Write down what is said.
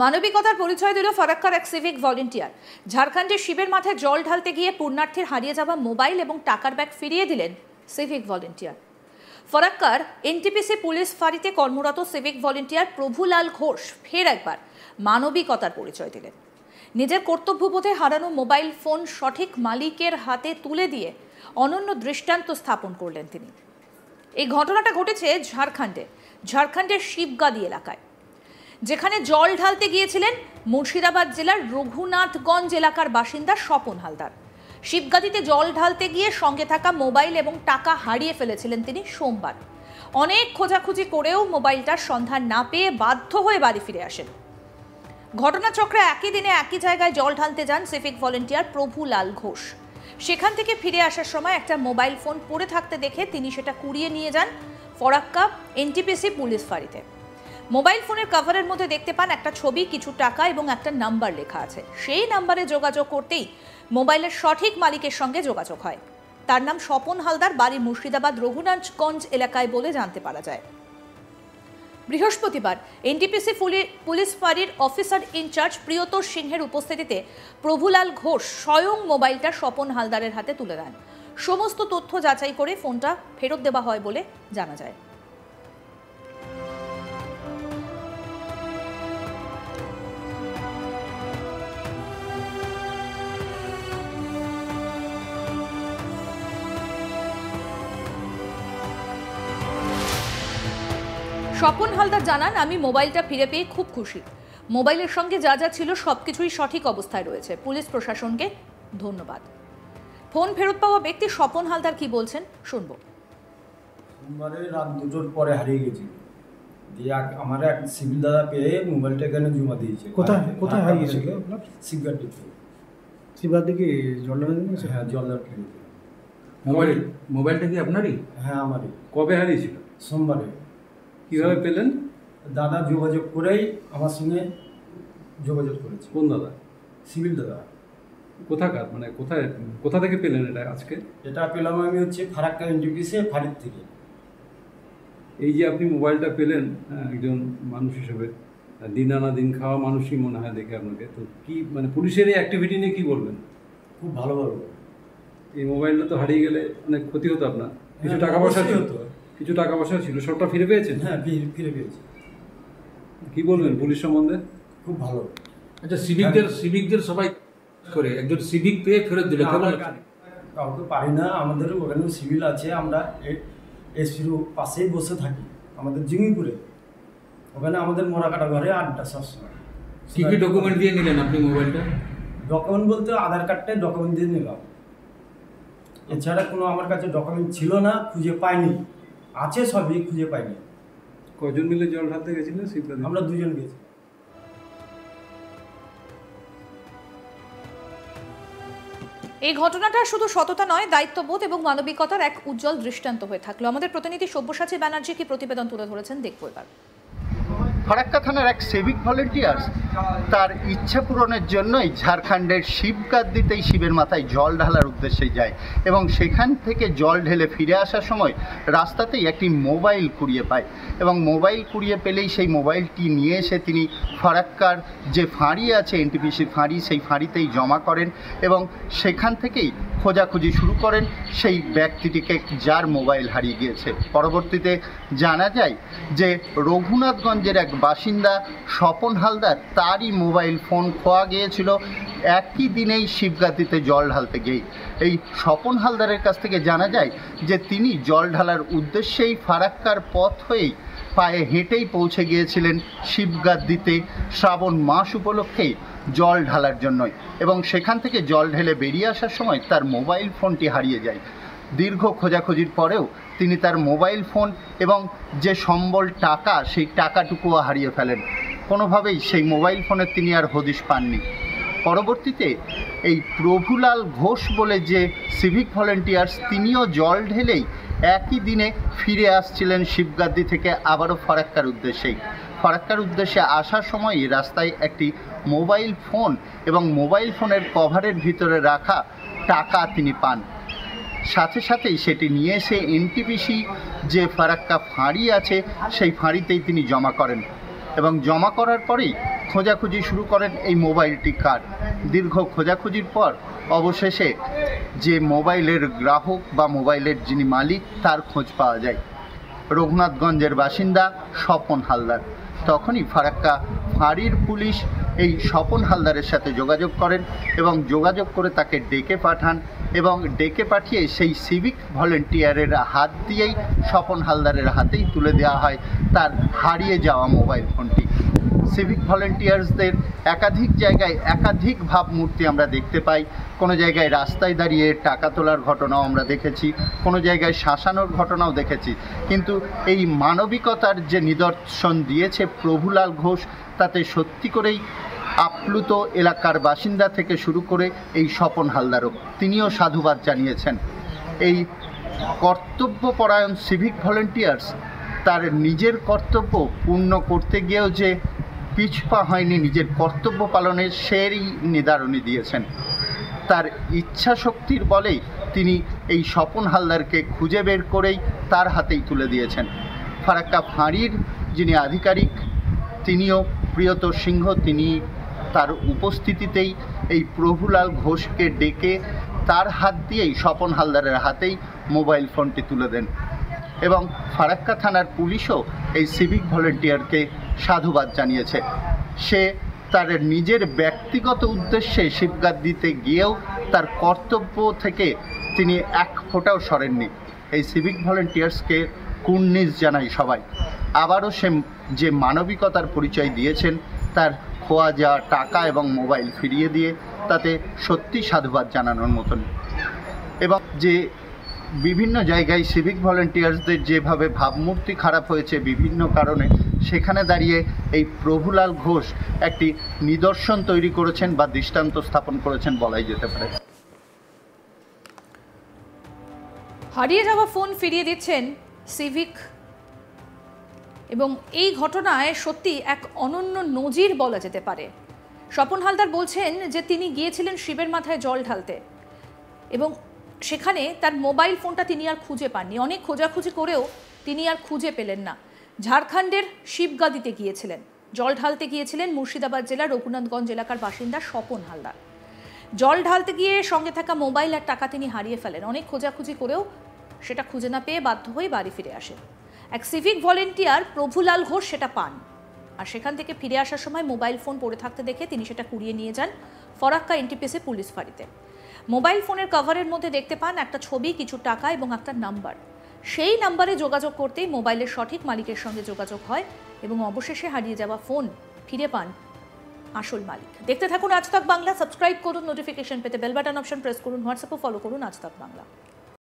মানবিকতার পরিচয় দিল ফারাক্কার এক সিভিক ভলেন্টিয়ার। ঝাড়খণ্ডের শিবের মাথায় জল ঢালতে গিয়ে পুণ্যার্থীর হারিয়ে যাওয়া মোবাইল এবং টাকার ব্যাগ ফিরিয়ে দিলেন সিভিক ভলেন্টিয়ার। ফারাক্কার এনটিপিসি পুলিশ ফাঁড়িতে কর্মরত সিভিক ভলেন্টিয়ার প্রভুলাল ঘোষ ফের একবার মানবিকতার পরিচয় দিলেন। নিজের কর্তব্যবোধে হারানো মোবাইল ফোন সঠিক মালিকের হাতে তুলে দিয়ে অনন্য দৃষ্টান্ত স্থাপন করলেন তিনি। এই ঘটনাটা ঘটেছে ঝাড়খণ্ডের শিবগাদি এলাকায়, যেখানে জল ঢালতে গিয়েছিলেন মুর্শিদাবাদ জেলার রঘুনাথগঞ্জ এলাকার বাসিন্দা স্বপন হালদার। শিবগাদিতে জল ঢালতে গিয়ে সঙ্গে থাকা মোবাইল এবং টাকা হারিয়ে ফেলেছিলেন তিনি সোমবার। অনেক খোঁজাখুঁজি করেও মোবাইলটার সন্ধান না পেয়ে বাধ্য হয়ে বাড়ি ফিরে আসেন। ঘটনাচক্রে একই দিনে একই জায়গায় জল ঢালতে যান সিভিক ভলেন্টিয়ার প্রভুলাল ঘোষ। সেখান থেকে ফিরে আসার সময় একটা মোবাইল ফোন পড়ে থাকতে দেখে তিনি সেটা কুড়িয়ে নিয়ে যান ফারাক্কা এনটিপিসি পুলিশ ফাঁড়িতে। মোবাইল ফোনের কভারের মধ্যে দেখতে পান একটা ছবি, কিছু টাকা এবং একটা নাম্বার লেখা আছে। সেই নাম্বারে যোগাযোগ করতেই মোবাইলের সঠিক মালিকের সঙ্গে যোগাযোগ হয়। তার নাম স্বপন হালদার, বাড়ি মুর্শিদাবাদ রঘুনাথগঞ্জ এলাকায় বলে জানতে পারা যায়। বৃহস্পতিবার এনটিপিসি পুলিশ ফাঁড়ির অফিসার ইনচার্জ প্রিয়তোষ সিংহের উপস্থিতিতে প্রভুলাল ঘোষ স্বয়ং মোবাইলটা স্বপন হালদারের হাতে তুলে দেন। সমস্ত তথ্য যাচাই করে ফোনটা ফেরত দেওয়া হয় বলে জানা যায়। স্বপন হালদার জানান, আমি মোবাইলটা ফিরে পেয়ে খুব খুশি। মোবাইলের সঙ্গে যা যা ছিল সবকিছুই সঠিক অবস্থায় রয়েছে। পুলিশ প্রশাসনকে ধন্যবাদ। ফোন ফেরত পাওয়া ব্যক্তি স্বপন হালদার কি বলছেন শুনব। সোমবারে রাত 2টোর পরে হারিয়ে গেছি, দিয়ে আমার এক সিভিল দাদা পেয়ে মোবাইলটা এখানে জমা দিয়েছে। কোথায় হারিয়েছিল আপনার? শিবগাদিতে। শিবগাদি কি জলদার? হ্যাঁ, জলদার ফেলেছে। মোবাইলটা কি আপনারই? হ্যাঁ, আমারই। কবে হারিয়েছিল? সোমবারে। কিভাবে পেলেন? দাদা যোগাযোগ করেই আমার সঙ্গে যোগাযোগ করেছে। কোন দাদা? সিভিল দাদা। কোথাকার, মানে কোথা থেকে পেলেন এটা আজকে? এটা পেলাম আমি ফারাক্কা এনটিপিসি ফাঁড়ির থেকে। এই যে আপনি মোবাইলটা পেলেন, একজন মানুষ হিসেবে দিন আনা দিন খাওয়া মানুষই মনে হয় দেখে আপনাকে, তো কি মানে পুলিশের এই অ্যাক্টিভিটি নিয়ে কি বলবেন? খুব ভালো ভালো। এই মোবাইলটা তো হারিয়ে গেলে অনেক ক্ষতি হতো আপনার। কিছু টাকা পয়সা হতো, কিছু টাকা পয়সা ছিল, সবটা ফিরে পেয়েছেন? হ্যাঁ, ফিরে পেয়েছি। কি বলবেন পুলিশ সম্বন্ধে? খুব ভালো। আচ্ছা, সিভিকদের সবাই করে একজন সিভিক পেয়ে ফেরত দিল, কাউকে পারি না। আমাদের ওখানেও সিভিল আছে, আমরা এসপির পাশেই বসে থাকি আমাদের জিমিপুরে। ওখানে আমাদের মোড়াকাটা ঘরে আড্ডা সবসময়। কি কি ডকুমেন্ট দিয়ে নিলেন আপনি মোবাইলটা? ডকুমেন্ট বলতে আধার কার্ডটাই ডকুমেন্ট দিয়ে নিলাম। এছাড়া কোনো আমার কাছে ডকুমেন্ট ছিল না, খুঁজে পাইনি। আছে সবই, খুঁজে পাইনি। কজন মিলে জল ঢালতে গেছিলেন? আমরা 2 জন গেছি। এই ঘটনাটা শুধু সততা নয়, দায়িত্ববোধ এবং মানবিকতার এক উজ্জ্বল দৃষ্টান্ত হয়ে থাকলো। আমাদের প্রতিনিধি সব্যসাচী ব্যানার্জি কি প্রতিবেদন তুলে ধরেছেন দেখবো এবার। ফারাক্কা থানার এক সিভিক ভলেন্টিয়ার তার ইচ্ছা পূরণের জন্যই ঝাড়খণ্ডের শিবগাদিতেই শিবের মাথায় জল ঢালার উদ্দেশ্যে যায় এবং সেখান থেকে জল ঢেলে ফিরে আসার সময় রাস্তাতেই একটি মোবাইল কুড়িয়ে পায় এবং মোবাইল কুড়িয়ে পেলেই সেই মোবাইলটি নিয়ে এসে তিনি ফারাক্কার যে ফাঁড়ি আছে এনটিপিসির ফাঁড়ি, সেই ফাঁড়িতেই জমা করেন এবং সেখান থেকেই খোঁজাখুঁজি শুরু করেন সেই ব্যক্তিটিকে যার মোবাইল হারিয়ে গিয়েছে। পরবর্তীতে জানা যায় যে রঘুনাথগঞ্জের এক বাসিন্দা স্বপন হালদার, তারই মোবাইল ফোন খোয়া গিয়েছিল একই দিনেই শিবগাদিতে জল ঢালতে গিয়েই। এই স্বপন হালদারের কাছ থেকে জানা যায় যে তিনি জল ঢালার উদ্দেশ্যেই ফারাক্কার পথ হয়েই পায়ে হেঁটেই পৌঁছে গিয়েছিলেন শিবগাদিতে শ্রাবণ মাস উপলক্ষেই জল ঢালার জন্যই এবং সেখান থেকে জল ঢেলে বেরিয়ে আসার সময় তার মোবাইল ফোনটি হারিয়ে যায়। দীর্ঘ খোঁজাখুঁজির পরেও তিনি তার মোবাইল ফোন এবং যে সম্বল টাকা, সেই টাকাটুকুও হারিয়ে ফেলেন। কোনোভাবেই সেই মোবাইল ফোনের তিনি আর হদিশ পাননি। পরবর্তীতে এই প্রভুলাল ঘোষ বলে যে সিভিক ভলেন্টিয়ার্স, তিনিও জল ঢেলেই একই দিনে ফিরে আসছিলেন শিবগাদি থেকে আবারও ফারাক্কার উদ্দেশ্যে আসার সময়ই রাস্তায় একটি মোবাইল ফোন এবং মোবাইল ফোনের কভারের ভিতরে রাখা টাকা তিনি পান। সাথে সাথেই সেটি নিয়ে এসে এনটিপিসি যে ফারাক্কা ফাঁড়ি আছে সেই ফাঁড়িতেই তিনি জমা করেন এবং জমা করার পরেই খোঁজাখুঁজি শুরু করেন এই মোবাইলটি কার। দীর্ঘ খোঁজাখুঁজির পর অবশেষে যে মোবাইলের গ্রাহক বা মোবাইলের যিনি মালিক তার খোঁজ পাওয়া যায়। রঘুনাথগঞ্জের বাসিন্দা স্বপন হালদার। তখনই ফারাক্কা ফাঁড়ির পুলিশ এই স্বপন হালদারের সাথে যোগাযোগ করেন এবং যোগাযোগ করে তাকে ডেকে পাঠান এবং ডেকে পাঠিয়ে সেই সিভিক ভলেন্টিয়ারের হাত দিয়েই স্বপন হালদারের হাতেই তুলে দেওয়া হয় তার হারিয়ে যাওয়া মোবাইল ফোনটি। সিভিক ভলেন্টিয়ার্সদের একাধিক জায়গায় একাধিক ভাবমূর্তি আমরা দেখতে পাই। কোনো জায়গায় রাস্তায় দাঁড়িয়ে টাকা তোলার ঘটনাও আমরা দেখেছি, কোনো জায়গায় শাসানোর ঘটনাও দেখেছি, কিন্তু এই মানবিকতার যে নিদর্শন দিয়েছে প্রভুলাল ঘোষ, তাতে সত্যি করেই আপ্লুত এলাকার বাসিন্দা থেকে শুরু করে এই স্বপন হালদারও তিনিও সাধুবাদ জানিয়েছেন। এই কর্তব্যপরায়ণ সিভিক ভলেন্টিয়ার্স তার নিজের কর্তব্য পূর্ণ করতে গিয়েও যে পিছপা হয়নি, নিজের কর্তব্য পালনের সেই নিদারণী দিয়েছেন। তার ইচ্ছা শক্তির বলেই তিনি এই স্বপন হালদারকে খুঁজে বের করেই তার হাতেই তুলে দিয়েছেন। ফারাক্কা ফাঁড়ির যিনি আধিকারিক তিনিও প্রিয়ত সিংহ, তিনি তার উপস্থিতিতেই এই প্রভুলাল ঘোষকে ডেকে তার হাত দিয়েই স্বপন হালদারের হাতেই মোবাইল ফোনটি তুলে দেন এবং ফারাক্কা থানার পুলিশও এই সিভিক ভলেন্টিয়ারকে সাধুবাদ জানিয়েছে। সে তার নিজের ব্যক্তিগত উদ্দেশ্যে শিবগাদ দিতে গিয়েও তার কর্তব্য থেকে তিনি এক ফোঁটাও সরেননি। এই সিভিক ভলেন্টিয়ার্সকে কুর্নিশ জানাই সবাই। আবারও সে যে মানবিকতার পরিচয় দিয়েছেন, তার খোয়া যাওয়া টাকা এবং মোবাইল ফিরিয়ে দিয়ে, তাতে সত্যি সাধুবাদ জানানোর মতন। এবং যে বিভিন্ন জায়গায় সিভিক ভলেন্টিয়ার্সদের যেভাবে ভাবমূর্তি খারাপ হয়েছে বিভিন্ন কারণে, সেখানে দাঁড়িয়ে এই প্রভুলাল ঘোষ একটি নিদর্শন তৈরি করেছেন বা দৃষ্টান্ত স্থাপন করেছেন বলাই যেতে পারে। হারিয়ে যাওয়া ফোন ফিরিয়ে দিচ্ছেন সিভিক, এবং এই ঘটনায় সত্যি এক অনন্য নজির বলা যেতে পারে। স্বপন হালদার বলছেন যে তিনি গিয়েছিলেন শিবের মাথায় জল ঢালতে এবং সেখানে তার মোবাইল ফোনটা তিনি আর খুঁজে পাননি। অনেক খোঁজাখুঁজি করেও তিনি আর খুঁজে পেলেন না। ঝাড়খণ্ডের শিবগাদিতে গিয়েছিলেন, জল ঢালতে গিয়েছিলেন মুর্শিদাবাদ জেলার রঘুনাথগঞ্জ এলাকার বাসিন্দা স্বপন হালদার। জল ঢালতে গিয়ে সঙ্গে থাকা মোবাইল আর টাকা তিনি হারিয়ে ফেলেন। অনেক খোঁজাখুঁজি করেও সেটা খুঁজে না পেয়ে বাধ্য হয়ে বাড়ি ফিরে আসেন। এক সিভিক ভলেন্টিয়ার প্রভুলাল ঘোষ সেটা পান, আর সেখান থেকে ফিরে আসার সময় মোবাইল ফোন পড়ে থাকতে দেখে তিনি সেটা কুড়িয়ে নিয়ে যান ফরাক্কা এনটিপিসি পুলিশ ফাঁড়িতে। মোবাইল ফোনের কভারের মধ্যে দেখতে পান একটা ছবি, কিছু টাকা এবং একটা নাম্বার। সেই নাম্বারে যোগাযোগ করতেই মোবাইলের সঠিক মালিকের সঙ্গে যোগাযোগ হয় এবং অবশেষে হারিয়ে যাওয়া ফোন ফিরে পান আসল মালিক। দেখতে থাকুন আজ তাক বাংলা, সাবস্ক্রাইব করুন, নোটিফিকেশন পেতে বেল বাটন অপশন প্রেস করুন, হোয়াটসঅ্যাপে ফলো করুন আজ তাক বাংলা।